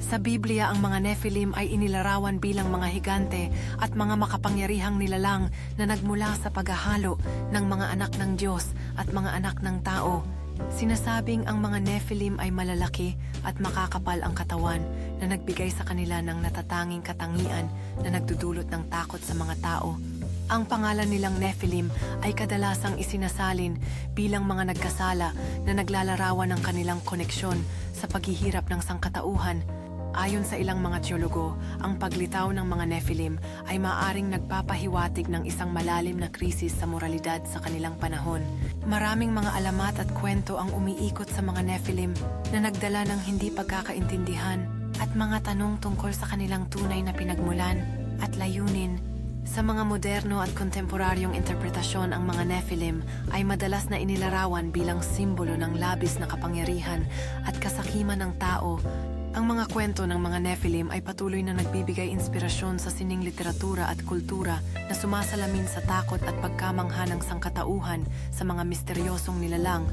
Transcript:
Sa Biblia, ang mga Nephilim ay inilarawan bilang mga higante at mga makapangyarihang nilalang na nagmula sa paghahalo ng mga anak ng Diyos at mga anak ng tao. Sinasabing ang mga Nephilim ay malalaki at makakapal ang katawan na nagbigay sa kanila ng natatanging katangian na nagdudulot ng takot sa mga tao. Ang pangalan nilang Nephilim ay kadalasang isinasalin bilang mga nagkasala na naglalarawan ng kanilang koneksyon sa paghihirap ng sangkatauhan. Ayon sa ilang mga teologo, ang paglitaw ng mga Nephilim ay maaaring nagpapahiwatig ng isang malalim na krisis sa moralidad sa kanilang panahon. Maraming mga alamat at kwento ang umiikot sa mga Nephilim na nagdala ng hindi pagkakaintindihan at mga tanong tungkol sa kanilang tunay na pinagmulan at layunin. Sa mga moderno at kontemporaryong interpretasyon, ang mga Nephilim ay madalas na inilarawan bilang simbolo ng labis na kapangyarihan at kasakiman ng tao. Ang mga kwento ng mga Nephilim ay patuloy na nagbibigay inspirasyon sa sining literatura at kultura na sumasalamin sa takot at pagkamangha ng sangkatauhan sa mga misteryosong nilalang.